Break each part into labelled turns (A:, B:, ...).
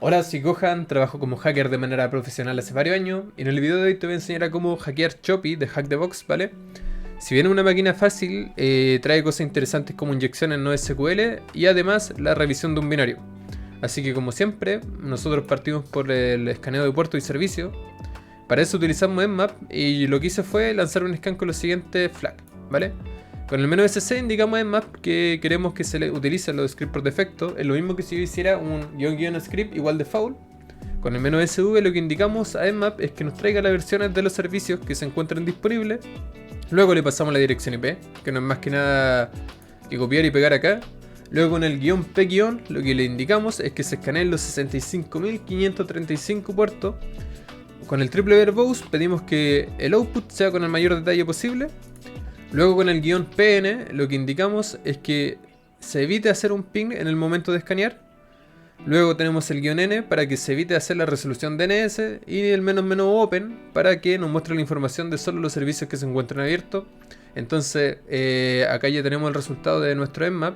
A: Hola, soy Gohan, trabajo como hacker de manera profesional hace varios años y en el video de hoy te voy a enseñar a cómo hackear Choppy de Hack the Box, ¿vale? Si bien es una máquina fácil, trae cosas interesantes como inyecciones no SQL y además la revisión de un binario. Así que como siempre, nosotros partimos por el escaneo de puertos y servicios. Para eso utilizamos Nmap y lo que hice fue lanzar un scan con los siguientes flags, ¿vale? Con el menú SC indicamos en Nmap que queremos que se le utilicen los scripts por defecto. Es lo mismo que si yo hiciera un guión script igual de foul. Con el menú SV lo que indicamos a Nmap es que nos traiga las versiones de los servicios que se encuentran disponibles. Luego le pasamos la dirección IP, que no es más que nada que copiar y pegar acá. Luego con el guión P- lo que le indicamos es que se escaneen los 65.535 puertos. Con el triple verbose pedimos que el output sea con el mayor detalle posible. Luego con el guión PN lo que indicamos es que se evite hacer un ping en el momento de escanear. Luego tenemos el guión N para que se evite hacer la resolución DNS y el "-open" para que nos muestre la información de solo los servicios que se encuentran abiertos. Entonces acá ya tenemos el resultado de nuestro Nmap.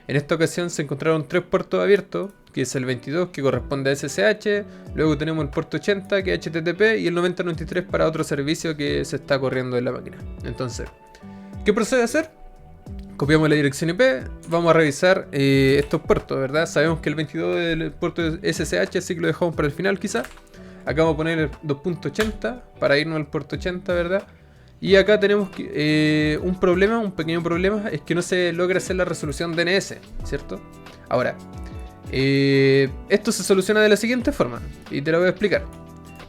A: En esta ocasión se encontraron 3 puertos abiertos, que es el 22 que corresponde a SSH, luego tenemos el puerto 80 que es HTTP y el 9093 para otro servicio que se está corriendo en la máquina. Entonces, ¿qué procede a hacer? Copiamos la dirección IP, vamos a revisar estos puertos, ¿verdad? Sabemos que el 22 es el puerto SSH, así que lo dejamos para el final quizá. Acá vamos a poner el 2.80 para irnos al puerto 80, ¿verdad? Y acá tenemos un problema, un pequeño problema, es que no se logra hacer la resolución DNS, ¿cierto? Ahora, esto se soluciona de la siguiente forma, y te lo voy a explicar.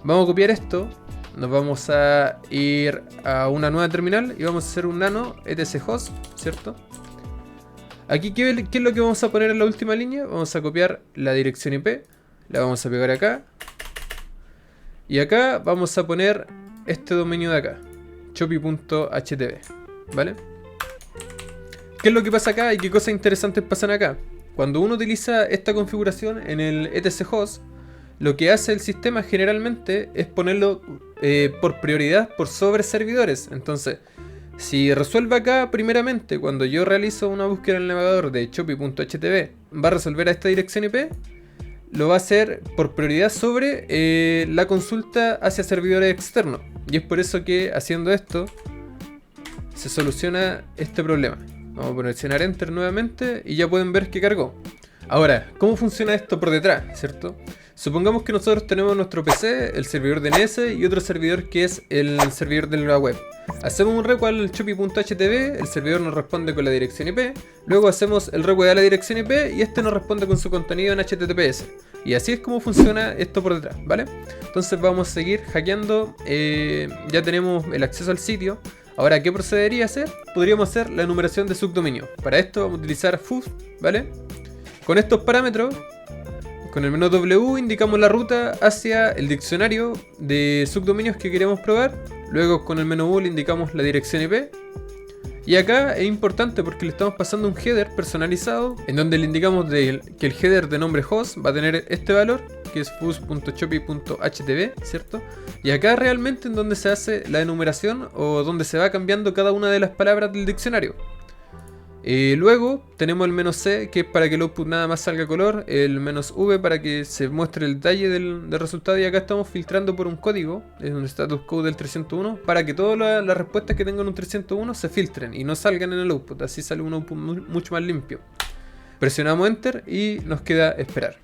A: Vamos a copiar esto. Nos vamos a ir a una nueva terminal y vamos a hacer un nano etc host, ¿cierto? Aquí, ¿qué es lo que vamos a poner en la última línea? Vamos a copiar la dirección IP, la vamos a pegar acá. Y acá vamos a poner este dominio de acá, choppy.htv, ¿vale? ¿Qué es lo que pasa acá y qué cosas interesantes pasan acá? Cuando uno utiliza esta configuración en el etc host, lo que hace el sistema generalmente es ponerlo por prioridad por sobre servidores. Entonces, si resuelve acá primeramente, cuando yo realizo una búsqueda en el navegador de choppy.htv, va a resolver a esta dirección IP, lo va a hacer por prioridad sobre la consulta hacia servidores externos. Y es por eso que haciendo esto se soluciona este problema. Vamos a presionar Enter nuevamente y ya pueden ver que cargó. Ahora, ¿cómo funciona esto por detrás, cierto? Supongamos que nosotros tenemos nuestro PC, el servidor DNS y otro servidor que es el servidor de la web. Hacemos un request al choppy.htv, el servidor nos responde con la dirección IP, luego hacemos el request a la dirección IP y este nos responde con su contenido en HTTPS. Y así es como funciona esto por detrás, ¿vale? Entonces vamos a seguir hackeando, ya tenemos el acceso al sitio. Ahora, ¿qué procedería a hacer? Podríamos hacer la enumeración de subdominios. Para esto vamos a utilizar foo, ¿vale? Con estos parámetros, con el menú W indicamos la ruta hacia el diccionario de subdominios que queremos probar. Luego con el menú U le indicamos la dirección IP. Y acá es importante porque le estamos pasando un header personalizado en donde le indicamos que el header de nombre host va a tener este valor, que es fus.choppy.htv, ¿cierto? Y acá realmente en donde se hace la enumeración o donde se va cambiando cada una de las palabras del diccionario. Luego tenemos el "-c", que es para que el output nada más salga a color, el "-v" para que se muestre el detalle del resultado, y acá estamos filtrando por un código, es un status code del 301, para que todas las respuestas que tengan un 301 se filtren y no salgan en el output, así sale un output mucho más limpio. Presionamos Enter y nos queda esperar.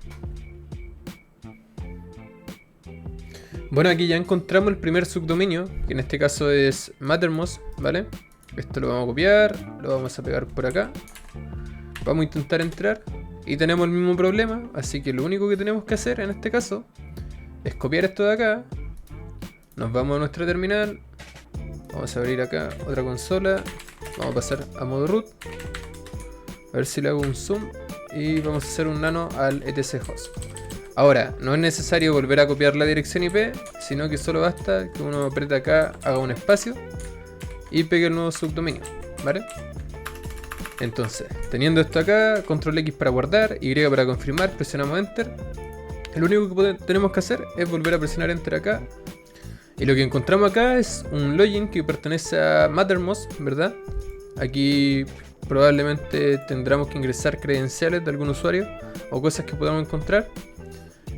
A: Bueno, aquí ya encontramos el primer subdominio, que en este caso es Mattermost, ¿vale? Esto lo vamos a copiar, lo vamos a pegar por acá. Vamos a intentar entrar y tenemos el mismo problema, así que lo único que tenemos que hacer en este caso es copiar esto de acá. Nos vamos a nuestra terminal, vamos a abrir acá otra consola, vamos a pasar a modo root, a ver si le hago un zoom y vamos a hacer un nano al etc host. Ahora, no es necesario volver a copiar la dirección IP, sino que solo basta que uno apriete acá, haga un espacio y pegue el nuevo subdominio, ¿vale? Entonces, teniendo esto acá, control X para guardar, Y para confirmar, presionamos Enter. Lo único que tenemos que hacer es volver a presionar Enter acá. Y lo que encontramos acá es un login que pertenece a Mattermost, ¿verdad? Aquí probablemente tendremos que ingresar credenciales de algún usuario o cosas que podamos encontrar.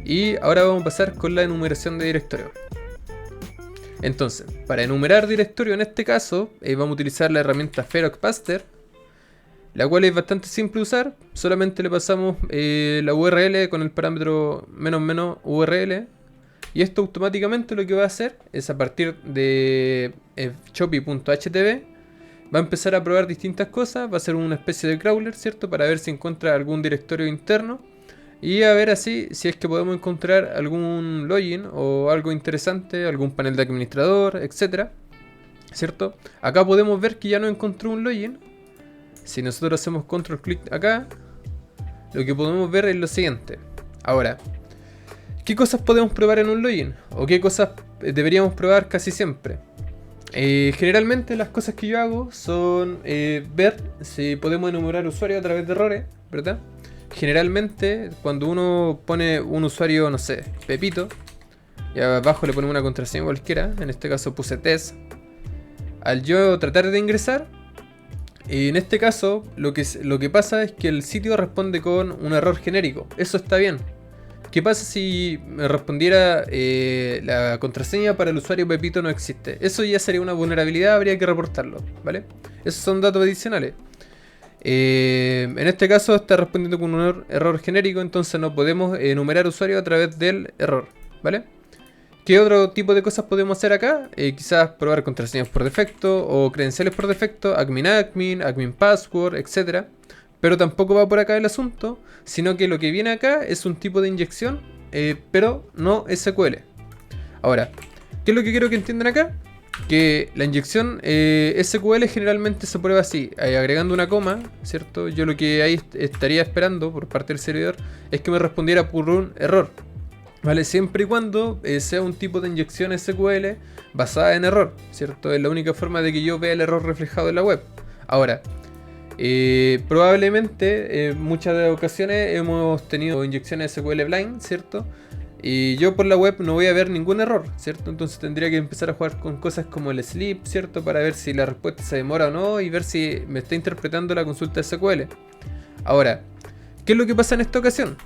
A: Y ahora vamos a pasar con la enumeración de directorio. Entonces, para enumerar directorio en este caso, vamos a utilizar la herramienta Feroxpaster, la cual es bastante simple de usar. Solamente le pasamos la URL con el parámetro --URL. Y esto automáticamente lo que va a hacer es, a partir de choppy.htb, va a empezar a probar distintas cosas. Va a ser una especie de crawler, ¿cierto? Para ver si encuentra algún directorio interno. Y a ver así si es que podemos encontrar algún login o algo interesante, algún panel de administrador, etcétera, ¿cierto? Acá podemos ver que ya no encontró un login. Si nosotros hacemos control clic acá, lo que podemos ver es lo siguiente. Ahora, ¿qué cosas podemos probar en un login? ¿O qué cosas deberíamos probar casi siempre? Generalmente las cosas que yo hago son ver si podemos enumerar usuarios a través de errores, ¿verdad? Generalmente cuando uno pone un usuario, no sé, Pepito, y abajo le ponemos una contraseña cualquiera, en este caso puse test, al yo tratar de ingresar, en este caso lo que pasa es que el sitio responde con un error genérico. Eso está bien. ¿Qué pasa si me respondiera la contraseña para el usuario Pepito no existe? Eso ya sería una vulnerabilidad, habría que reportarlo, ¿vale? Esos son datos adicionales. En este caso está respondiendo con un error genérico, entonces no podemos enumerar usuarios a través del error, ¿vale? ¿Qué otro tipo de cosas podemos hacer acá? Quizás probar contraseñas por defecto o credenciales por defecto, admin password, etc. Pero tampoco va por acá el asunto, sino que lo que viene acá es un tipo de inyección, pero no SQL. Ahora, ¿qué es lo que quiero que entiendan acá? Que la inyección SQL generalmente se prueba así, agregando una coma, ¿cierto? Yo lo que ahí estaría esperando por parte del servidor es que me respondiera por un error, ¿vale? Siempre y cuando sea un tipo de inyección SQL basada en error, ¿cierto? Es la única forma de que yo vea el error reflejado en la web. Ahora, probablemente en muchas de las ocasiones hemos tenido inyecciones SQL blind, ¿cierto? Y yo por la web no voy a ver ningún error, ¿cierto? Entonces tendría que empezar a jugar con cosas como el sleep, ¿cierto? Para ver si la respuesta se demora o no y ver si me está interpretando la consulta SQL. Ahora, ¿qué es lo que pasa en esta ocasión?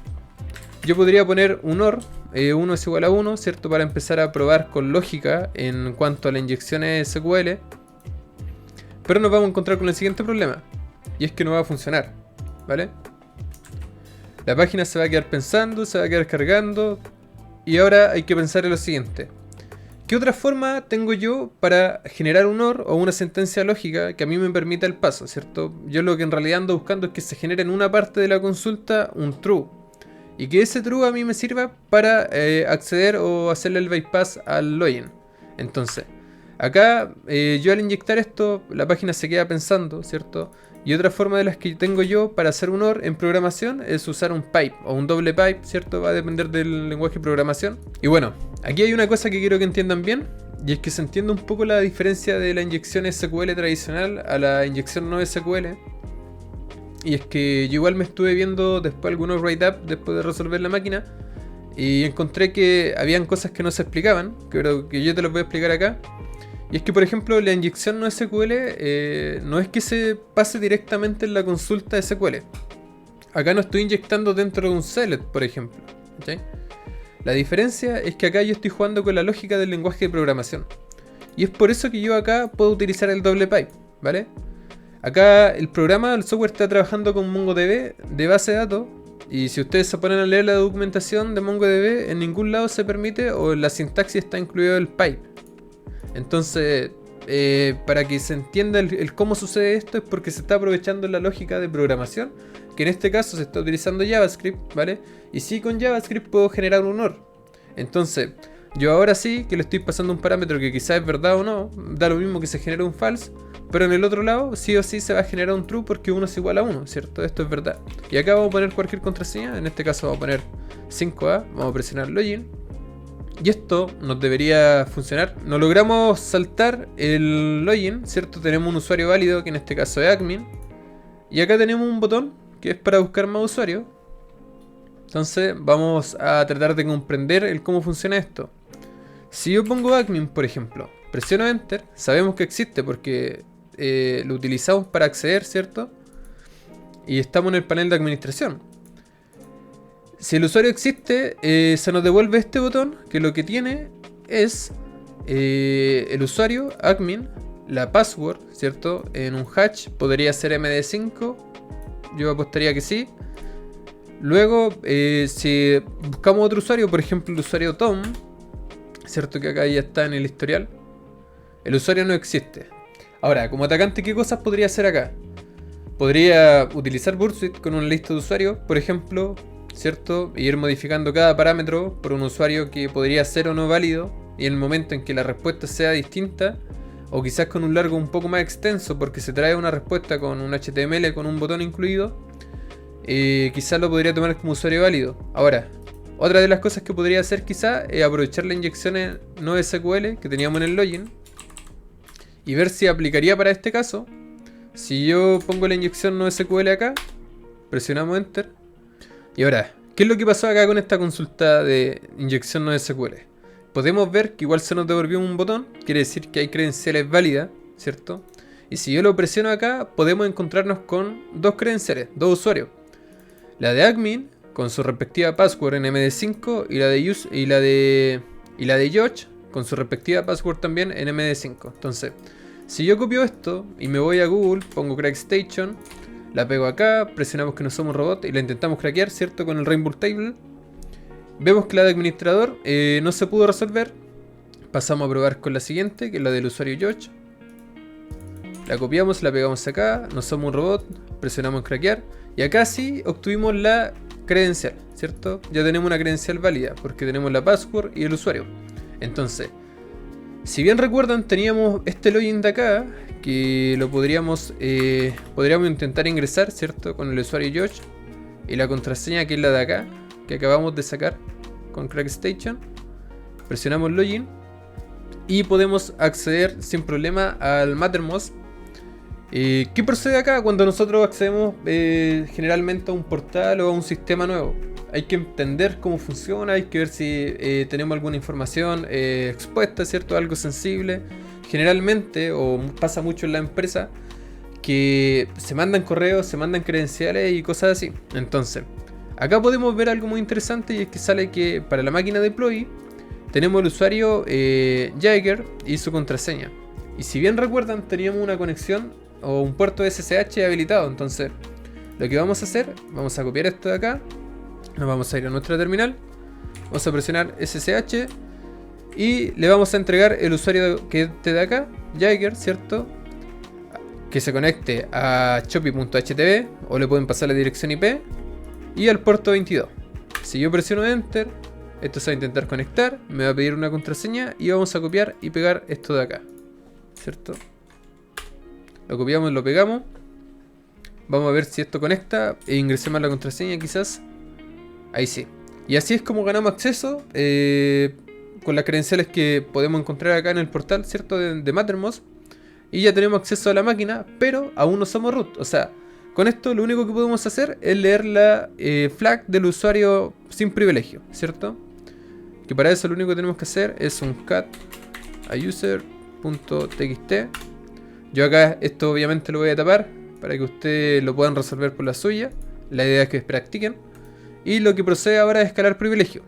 A: Yo podría poner un OR, 1 es igual a 1, ¿cierto? Para empezar a probar con lógica en cuanto a la inyección SQL. Pero nos vamos a encontrar con el siguiente problema. Y es que no va a funcionar, ¿vale? La página se va a quedar pensando, se va a quedar cargando. Y ahora hay que pensar en lo siguiente. ¿Qué otra forma tengo yo para generar un OR o una sentencia lógica que a mí me permita el paso, ¿cierto? Yo lo que en realidad ando buscando es que se genere en una parte de la consulta un true. Y que ese true a mí me sirva para acceder o hacerle el bypass al login. Entonces, acá yo al inyectar esto, la página se queda pensando, ¿cierto? Y otra forma de las que tengo yo para hacer un OR en programación es usar un pipe o un doble pipe, ¿cierto? Va a depender del lenguaje de programación. Y bueno, aquí hay una cosa que quiero que entiendan bien, y es que se entienda un poco la diferencia de la inyección SQL tradicional a la inyección no SQL. Y es que yo igual me estuve viendo después algunos write-up después de resolver la máquina, y encontré que habían cosas que no se explicaban, que yo te las voy a explicar acá. Y es que, por ejemplo, la inyección no SQL no es que se pase directamente en la consulta SQL. Acá no estoy inyectando dentro de un select, por ejemplo, ¿okay? La diferencia es que acá yo estoy jugando con la lógica del lenguaje de programación. Y es por eso que yo acá puedo utilizar el doble pipe, ¿vale? Acá el programa, el software está trabajando con MongoDB de base de datos. Y si ustedes se ponen a leer la documentación de MongoDB, en ningún lado se permite o en la sintaxis está incluido el pipe. Entonces, para que se entienda el cómo sucede esto, es porque se está aprovechando la lógica de programación, que en este caso se está utilizando JavaScript, ¿vale? Y sí, con JavaScript puedo generar un OR. Entonces, yo ahora sí que le estoy pasando un parámetro que quizás es verdad o no, da lo mismo que se genere un false, pero en el otro lado sí o sí se va a generar un true porque 1 es igual a 1, ¿cierto? Esto es verdad. Y acá vamos a poner cualquier contraseña, en este caso vamos a poner 5A, vamos a presionar login. Y esto nos debería funcionar. No logramos saltar el login, ¿cierto? Tenemos un usuario válido, que en este caso es admin. Y acá tenemos un botón que es para buscar más usuarios. Entonces vamos a tratar de comprender el cómo funciona esto. Si yo pongo admin, por ejemplo, presiono enter, sabemos que existe porque lo utilizamos para acceder, ¿cierto? Y estamos en el panel de administración. Si el usuario existe, se nos devuelve este botón, que lo que tiene es el usuario, admin, la password, ¿cierto? En un hash podría ser MD5, yo apostaría que sí. Luego, si buscamos otro usuario, por ejemplo el usuario Tom, ¿cierto? Que acá ya está en el historial. El usuario no existe. Ahora, como atacante, ¿qué cosas podría hacer acá? Podría utilizar Burp Suite con una lista de usuarios, por ejemplo, ¿cierto? E ir modificando cada parámetro por un usuario que podría ser o no válido, y en el momento en que la respuesta sea distinta, o quizás con un largo un poco más extenso porque se trae una respuesta con un HTML con un botón incluido, quizás lo podría tomar como usuario válido. Ahora, otra de las cosas que podría hacer quizás es aprovechar la inyección no SQL que teníamos en el login y ver si aplicaría para este caso. Si yo pongo la inyección no SQL acá, presionamos Enter. Y ahora, ¿qué es lo que pasó acá con esta consulta de inyección no SQL? Podemos ver que igual se nos devolvió un botón, quiere decir que hay credenciales válidas, ¿cierto? Y si yo lo presiono acá, podemos encontrarnos con dos credenciales, dos usuarios. La de admin, con su respectiva password en MD5, y la de George, con su respectiva password también en MD5. Entonces, si yo copio esto y me voy a Google, pongo CrackStation, la pego acá, presionamos que no somos robots y la intentamos craquear, ¿cierto? Con el Rainbow Table. Vemos que la de administrador no se pudo resolver. Pasamos a probar con la siguiente, que es la del usuario George. La copiamos, la pegamos acá, no somos un robot, presionamos craquear. Y acá sí obtuvimos la credencial, ¿cierto? Ya tenemos una credencial válida, porque tenemos la password y el usuario. Entonces, si bien recuerdan, teníamos este login de acá, que lo podríamos intentar ingresar, ¿cierto? Con el usuario George. Y la contraseña, que es la de acá, que acabamos de sacar con CrackStation. Presionamos login y podemos acceder sin problema al Mattermost. ¿Qué procede acá cuando nosotros accedemos generalmente a un portal o a un sistema nuevo? Hay que entender cómo funciona, hay que ver si tenemos alguna información expuesta, ¿cierto? Algo sensible. Generalmente, o pasa mucho en la empresa, que se mandan correos, se mandan credenciales y cosas así. Entonces, acá podemos ver algo muy interesante, y es que sale que para la máquina deploy tenemos el usuario Jagger y su contraseña. Y si bien recuerdan, teníamos una conexión o un puerto SSH habilitado. Entonces, lo que vamos a hacer, vamos a copiar esto de acá, nos vamos a ir a nuestra terminal, vamos a presionar SSH y le vamos a entregar el usuario que esté de acá, Jagger, ¿cierto? Que se conecte a choppy.htv, o le pueden pasar la dirección IP y al puerto 22. Si yo presiono Enter, esto se va a intentar conectar, me va a pedir una contraseña y vamos a copiar y pegar esto de acá, ¿cierto? Lo copiamos, lo pegamos. Vamos a ver si esto conecta e ingresemos la contraseña quizás. Ahí sí. Y así es como ganamos acceso con las credenciales que podemos encontrar acá en el portal, ¿cierto? De Mattermost. Y ya tenemos acceso a la máquina, pero aún no somos root. O sea, con esto lo único que podemos hacer es leer la flag del usuario sin privilegio, ¿cierto? Que para eso lo único que tenemos que hacer es un cat a user.txt. Yo acá esto obviamente lo voy a tapar para que ustedes lo puedan resolver por la suya. La idea es que practiquen. Y lo que procede ahora es escalar privilegio.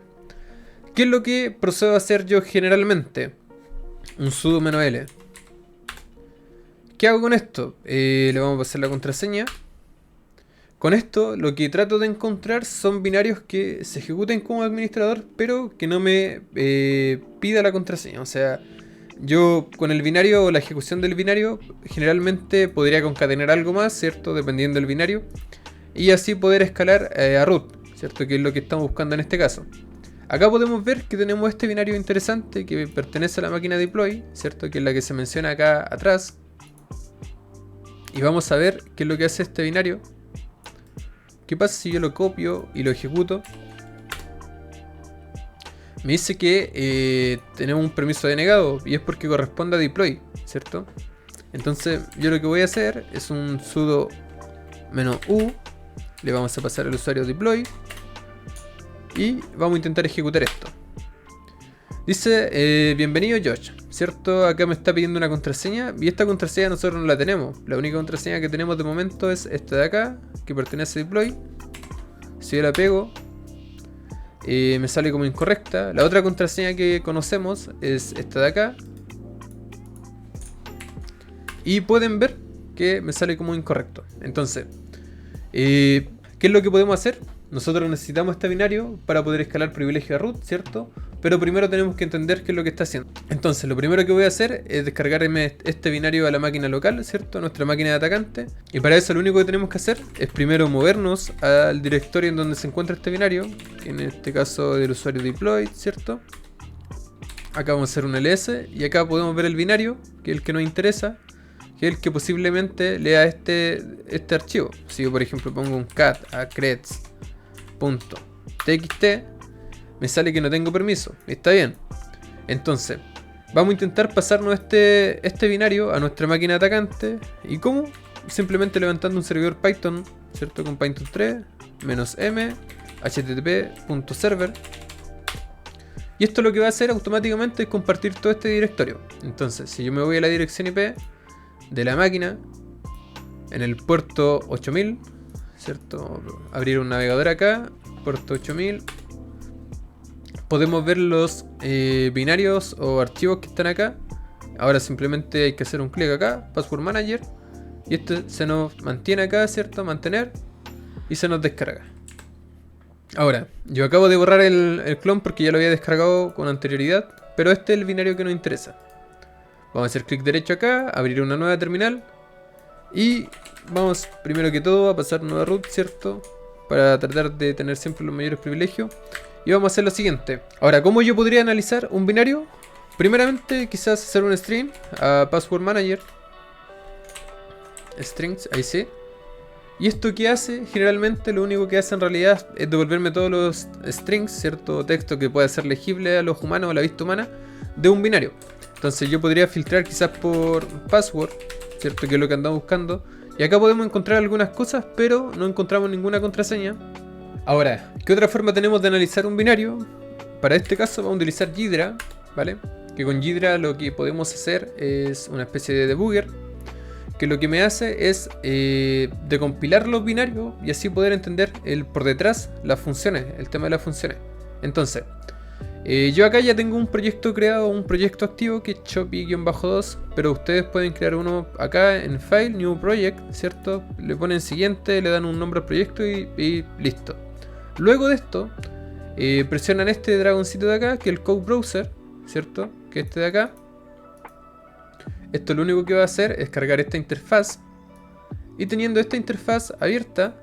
A: ¿Qué es lo que procedo a hacer yo generalmente? Un sudo "-l". ¿Qué hago con esto? Le vamos a pasar la contraseña. Con esto lo que trato de encontrar son binarios que se ejecuten como administrador, pero que no me pida la contraseña. O sea, yo con el binario o la ejecución del binario generalmente podría concatenar algo más, ¿cierto? Dependiendo del binario. Y así poder escalar a root, ¿cierto? Que es lo que estamos buscando en este caso. Acá podemos ver que tenemos este binario interesante que pertenece a la máquina deploy, ¿cierto? Que es la que se menciona acá atrás. Y vamos a ver qué es lo que hace este binario. ¿Qué pasa si yo lo copio y lo ejecuto? Me dice que tenemos un permiso denegado y es porque corresponde a deploy, ¿cierto? Entonces yo lo que voy a hacer es un sudo -u, le vamos a pasar al usuario deploy y vamos a intentar ejecutar esto. Dice, bienvenido George, ¿cierto? Acá me está pidiendo una contraseña y esta contraseña nosotros no la tenemos. La única contraseña que tenemos de momento es esta de acá, que pertenece a deploy. Si yo la pego, me sale como incorrecta. La otra contraseña que conocemos es esta de acá. Y pueden ver que me sale como incorrecto. Entonces, ¿qué es lo que podemos hacer? Nosotros necesitamos este binario para poder escalar privilegio a root, ¿cierto? Pero primero tenemos que entender qué es lo que está haciendo. Entonces, lo primero que voy a hacer es descargarme este binario a la máquina local, ¿cierto? A nuestra máquina de atacante. Y para eso lo único que tenemos que hacer es primero movernos al directorio en donde se encuentra este binario, que en este caso del usuario deploy, ¿cierto? Acá vamos a hacer un ls y acá podemos ver el binario, que es el que nos interesa, que es el que posiblemente lea este archivo. Si yo por ejemplo pongo un cat a creds.txt, me sale que no tengo permiso. Está bien. Entonces, vamos a intentar pasarnos este binario a nuestra máquina atacante. ¿Y cómo? Simplemente levantando un servidor Python, ¿cierto? Con Python 3, -m, http.server. Y esto lo que va a hacer automáticamente es compartir todo este directorio. Entonces, si yo me voy a la dirección IP de la máquina, en el puerto 8000, ¿cierto? Abrir un navegador acá, puerto 8000. Podemos ver los binarios o archivos que están acá. Ahora simplemente hay que hacer un clic acá, Password Manager. Y esto se nos mantiene acá, ¿cierto? Mantener. Y se nos descarga. Ahora, yo acabo de borrar el clon porque ya lo había descargado con anterioridad. Pero este es el binario que nos interesa. Vamos a hacer clic derecho acá, abrir una nueva terminal. Y vamos primero que todo a pasar nueva root, ¿cierto? Para tratar de tener siempre los mayores privilegios. Y vamos a hacer lo siguiente. Ahora, ¿cómo yo podría analizar un binario? Primeramente, quizás hacer un string a Password Manager. Strings, ahí sí. ¿Y esto qué hace? Generalmente lo único que hace en realidad es devolverme todos los strings, cierto texto que pueda ser legible a los humanos o a la vista humana, de un binario. Entonces yo podría filtrar quizás por password, cierto, que es lo que andamos buscando. Y acá podemos encontrar algunas cosas, pero no encontramos ninguna contraseña. Ahora, ¿qué otra forma tenemos de analizar un binario? Para este caso vamos a utilizar Ghidra, ¿vale? Que con Ghidra lo que podemos hacer es una especie de debugger, que lo que me hace es decompilar los binarios y así poder entender por detrás las funciones, el tema de las funciones. Entonces, yo acá ya tengo un proyecto creado, un proyecto activo que es Choppy-2, pero ustedes pueden crear uno acá en File, New Project, ¿cierto? Le ponen siguiente, le dan un nombre al proyecto y listo. Luego de esto, presionan este dragoncito de acá, que es el Code Browser, ¿cierto? Que este de acá. Esto lo único que va a hacer es cargar esta interfaz. Y teniendo esta interfaz abierta,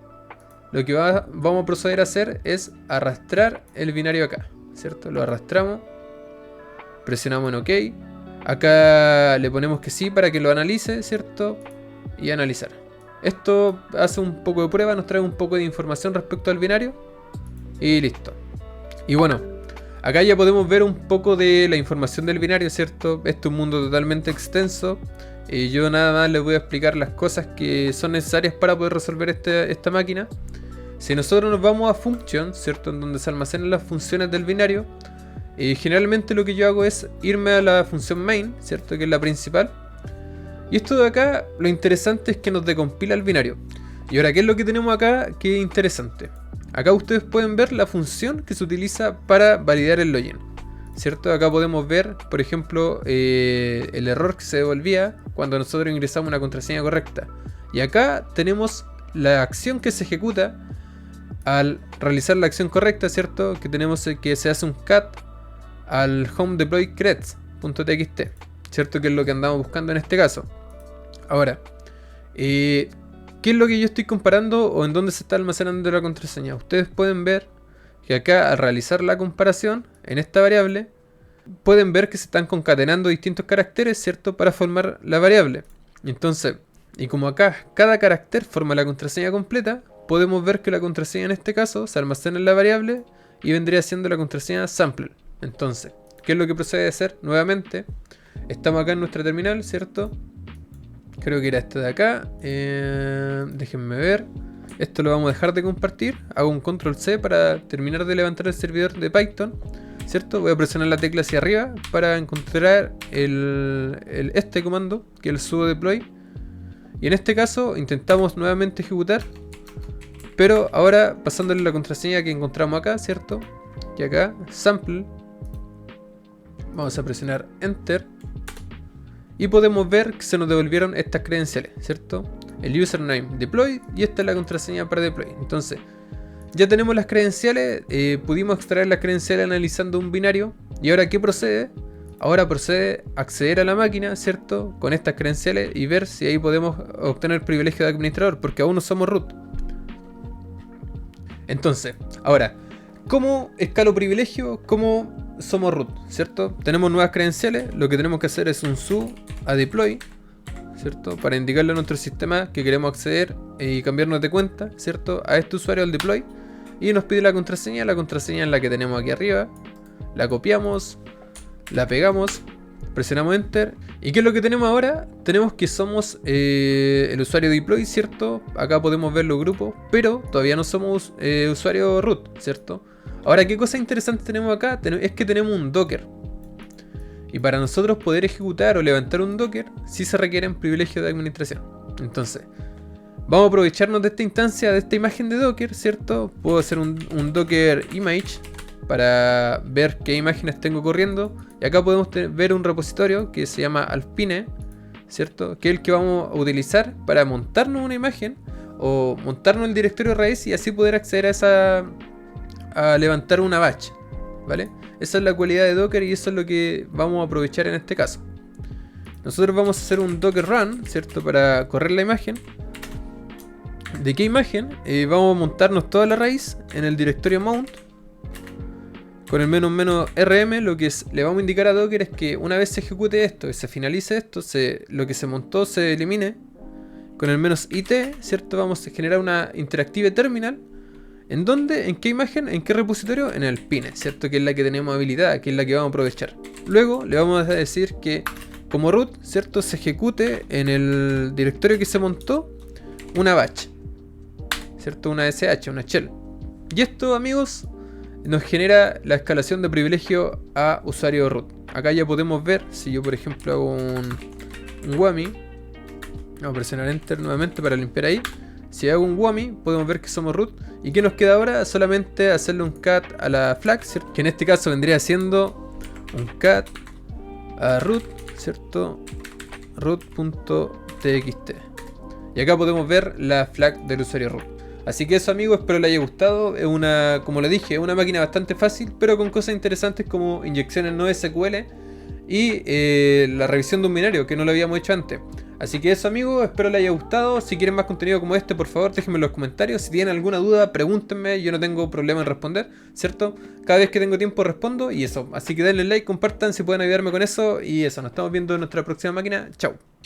A: lo que vamos a proceder a hacer es arrastrar el binario acá, ¿cierto? Lo arrastramos, presionamos en OK. Acá le ponemos que sí para que lo analice, ¿cierto? Y analizar. Esto hace un poco de prueba, nos trae un poco de información respecto al binario. Y listo. Y bueno, acá ya podemos ver un poco de la información del binario, ¿cierto? Esto es un mundo totalmente extenso. Yo nada más les voy a explicar las cosas que son necesarias para poder resolver esta máquina. Si nosotros nos vamos a function, ¿cierto? En donde se almacenan las funciones del binario. Generalmente lo que yo hago es irme a la función main, ¿cierto? Que es la principal. Y esto de acá, lo interesante es que nos decompila el binario. Y ahora, ¿qué es lo que tenemos acá? Qué interesante. Acá ustedes pueden ver la función que se utiliza para validar el login, ¿cierto? Acá podemos ver, por ejemplo, el error que se devolvía cuando nosotros ingresamos una contraseña correcta. Y acá tenemos la acción que se ejecuta al realizar la acción correcta, ¿cierto? Que tenemos que se hace un cat al home deploy creds.txt, ¿cierto? Que es lo que andamos buscando en este caso. Ahora, ¿qué es lo que yo estoy comparando o en dónde se está almacenando la contraseña? Ustedes pueden ver que acá al realizar la comparación en esta variable, pueden ver que se están concatenando distintos caracteres, ¿cierto? Para formar la variable. Entonces, y como acá cada carácter forma la contraseña completa, podemos ver que la contraseña en este caso se almacena en la variable y vendría siendo la contraseña sample. Entonces, ¿qué es lo que procede a hacer? Nuevamente, estamos acá en nuestra terminal, ¿cierto? Creo que era este de acá. Déjenme ver. Esto lo vamos a dejar de compartir. Hago un control C para terminar de levantar el servidor de Python, ¿cierto? Voy a presionar la tecla hacia arriba para encontrar este comando, que es el sudo deploy. Y en este caso intentamos nuevamente ejecutar, pero ahora pasándole la contraseña que encontramos acá, ¿cierto? Y acá, sample. Vamos a presionar Enter. Y podemos ver que se nos devolvieron estas credenciales, ¿cierto? El username deploy y esta es la contraseña para deploy. Entonces, ya tenemos las credenciales, pudimos extraer las credenciales analizando un binario. ¿Y ahora qué procede? Ahora procede a acceder a la máquina, ¿cierto? Con estas credenciales y ver si ahí podemos obtener privilegio de administrador, porque aún no somos root. Entonces, ahora, ¿cómo escalo privilegio? ¿Cómo somos root? ¿Cierto? Tenemos nuevas credenciales, lo que tenemos que hacer es un su a deploy, ¿cierto? Para indicarle a nuestro sistema que queremos acceder y cambiarnos de cuenta, ¿cierto? A este usuario al deploy. Y nos pide la contraseña es la que tenemos aquí arriba. La copiamos, la pegamos, presionamos Enter. ¿Y qué es lo que tenemos ahora? Tenemos que somos el usuario deploy, ¿cierto? Acá podemos ver los grupos, pero todavía no somos usuario root, ¿cierto? Ahora, ¿qué cosa interesante tenemos acá? Es que tenemos un Docker. Y para nosotros poder ejecutar o levantar un Docker, sí se requieren privilegios de administración. Entonces, vamos a aprovecharnos de esta instancia, de esta imagen de Docker, ¿cierto? Puedo hacer un Docker image para ver qué imágenes tengo corriendo. Y acá podemos ver un repositorio que se llama Alpine, ¿cierto? Que es el que vamos a utilizar para montarnos una imagen o montarnos el directorio raíz y así poder acceder a levantar una batch, ¿vale? Esa es la cualidad de Docker y eso es lo que vamos a aprovechar en este caso. Nosotros vamos a hacer un Docker run, ¿cierto? Para correr la imagen. ¿De qué imagen? Vamos a montarnos toda la raíz en el directorio mount. Con el "-rm", lo que le vamos a indicar a Docker es que una vez se ejecute esto y se finalice esto, lo que se montó se elimine. Con el "-it", ¿cierto? Vamos a generar una interactive terminal. ¿En dónde? ¿En qué imagen? ¿En qué repositorio? En el Alpine, ¿cierto? Que es la que tenemos habilitada, que es la que vamos a aprovechar. Luego le vamos a decir que como root, ¿cierto? Se ejecute en el directorio que se montó una batch, ¿cierto? Una SH, una shell. Y esto, amigos, nos genera la escalación de privilegio a usuario root. Acá ya podemos ver, si yo por ejemplo hago un wami, vamos a presionar Enter nuevamente para limpiar ahí. Si hago un wami, podemos ver que somos root. ¿Y qué nos queda ahora? Solamente hacerle un cat a la flag, ¿cierto? Que en este caso vendría siendo un cat a root, ¿cierto? root.txt. Y acá podemos ver la flag del usuario root. Así que eso, amigos, espero les haya gustado. Es una, como le dije, una máquina bastante fácil, pero con cosas interesantes como inyecciones no SQL y la revisión de un binario, que no lo habíamos hecho antes. Así que eso, amigos, espero les haya gustado. Si quieren más contenido como este, por favor, déjenme en los comentarios. Si tienen alguna duda, pregúntenme, yo no tengo problema en responder, ¿cierto? Cada vez que tengo tiempo respondo y eso. Así que denle like, compartan si pueden ayudarme con eso. Y eso, nos estamos viendo en nuestra próxima máquina. Chao.